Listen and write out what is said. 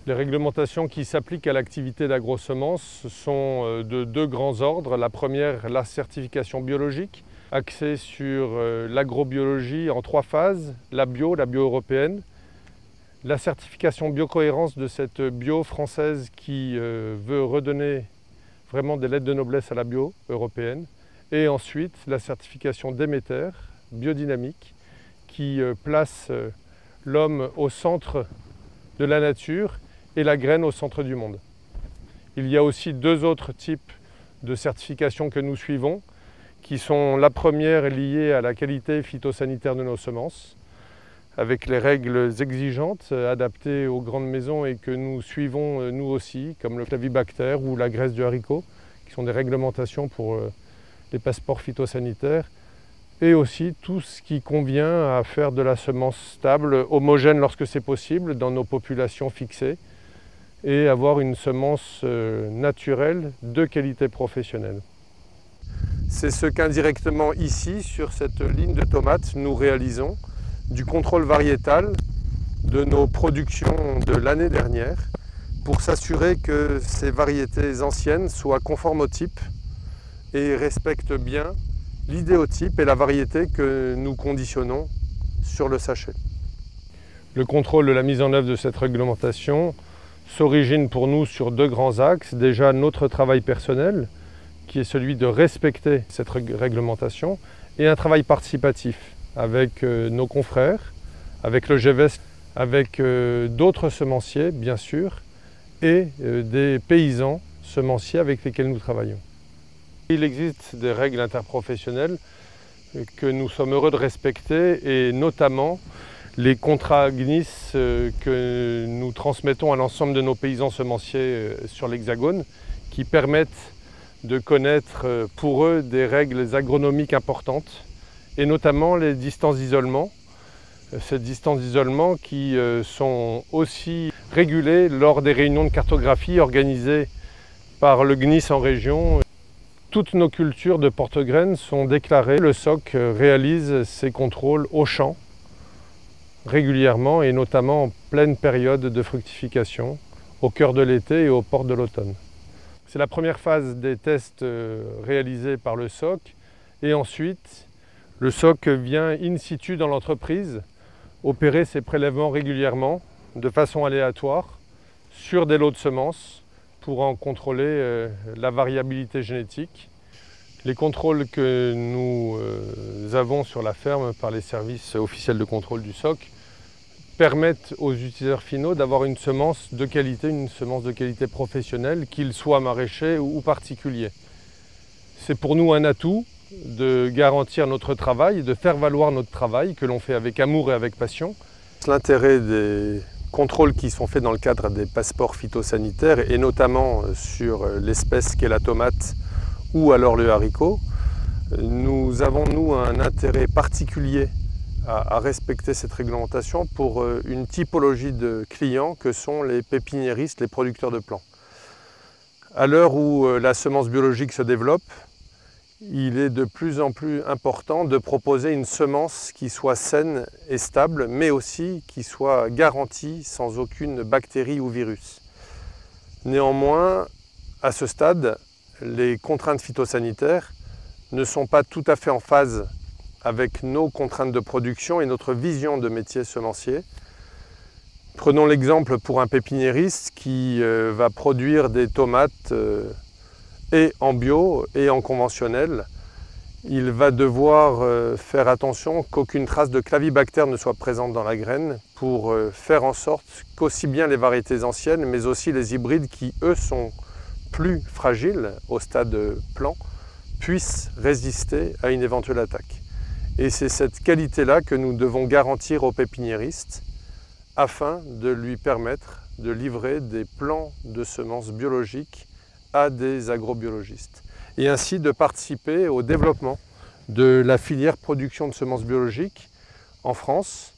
Les réglementations qui s'appliquent à l'activité d'agrosemence sont de deux grands ordres. La première, la certification biologique, axée sur l'agrobiologie en 3 phases, la bio européenne, la certification biocohérence de cette bio française qui veut redonner vraiment des lettres de noblesse à la bio européenne, et ensuite la certification Déméter, biodynamique, qui place l'homme au centre de la nature et la graine au centre du monde. Il y a aussi 2 autres types de certifications que nous suivons, qui sont la première liée à la qualité phytosanitaire de nos semences, avec les règles exigeantes adaptées aux grandes maisons et que nous suivons nous aussi, comme le clavibactère ou la graisse du haricot, qui sont des réglementations pour les passeports phytosanitaires, et aussi tout ce qui convient à faire de la semence stable, homogène lorsque c'est possible, dans nos populations fixées, et avoir une semence naturelle de qualité professionnelle. C'est ce qu'indirectement ici, sur cette ligne de tomates, nous réalisons, du contrôle variétal de nos productions de l'année dernière, pour s'assurer que ces variétés anciennes soient conformes au type et respectent bien l'idéotype et la variété que nous conditionnons sur le sachet. Le contrôle de la mise en œuvre de cette réglementation s'origine pour nous sur 2 grands axes. Déjà notre travail personnel, qui est celui de respecter cette réglementation, et un travail participatif avec nos confrères, avec le GEVES, avec d'autres semenciers bien sûr, et des paysans semenciers avec lesquels nous travaillons. Il existe des règles interprofessionnelles que nous sommes heureux de respecter, et notamment les contrats GNIS que nous transmettons à l'ensemble de nos paysans semenciers sur l'Hexagone, qui permettent de connaître pour eux des règles agronomiques importantes, et notamment les distances d'isolement. Ces distances d'isolement qui sont aussi régulées lors des réunions de cartographie organisées par le GNIS en région. Toutes nos cultures de porte-graines sont déclarées. Le SOC réalise ces contrôles au champ régulièrement, et notamment en pleine période de fructification, au cœur de l'été et aux portes de l'automne. C'est la première phase des tests réalisés par le SOC, et ensuite le SOC vient in situ dans l'entreprise opérer ces prélèvements régulièrement de façon aléatoire sur des lots de semences pour en contrôler la variabilité génétique. Les contrôles que nous avons sur la ferme par les services officiels de contrôle du SOC permettent aux utilisateurs finaux d'avoir une semence de qualité professionnelle, qu'ils soient maraîchers ou particuliers. C'est pour nous un atout de garantir notre travail, de faire valoir notre travail que l'on fait avec amour et avec passion. L'intérêt des contrôles qui sont faits dans le cadre des passeports phytosanitaires, et notamment sur l'espèce qu'est la tomate ou alors le haricot, nous avons nous un intérêt particulier à respecter cette réglementation pour une typologie de clients que sont les pépiniéristes, les producteurs de plants. À l'heure où la semence biologique se développe, il est de plus en plus important de proposer une semence qui soit saine et stable, mais aussi qui soit garantie sans aucune bactérie ou virus. Néanmoins, à ce stade, les contraintes phytosanitaires ne sont pas tout à fait en phase avec nos contraintes de production et notre vision de métier semencier. Prenons l'exemple pour un pépiniériste qui va produire des tomates et en bio et en conventionnel. Il va devoir faire attention qu'aucune trace de clavibactère ne soit présente dans la graine pour faire en sorte qu'aussi bien les variétés anciennes, mais aussi les hybrides qui, eux, sont plus fragiles au stade plant, puissent résister à une éventuelle attaque. Et c'est cette qualité-là que nous devons garantir aux pépiniéristes afin de lui permettre de livrer des plants de semences biologiques à des agrobiologistes, et ainsi de participer au développement de la filière production de semences biologiques en France,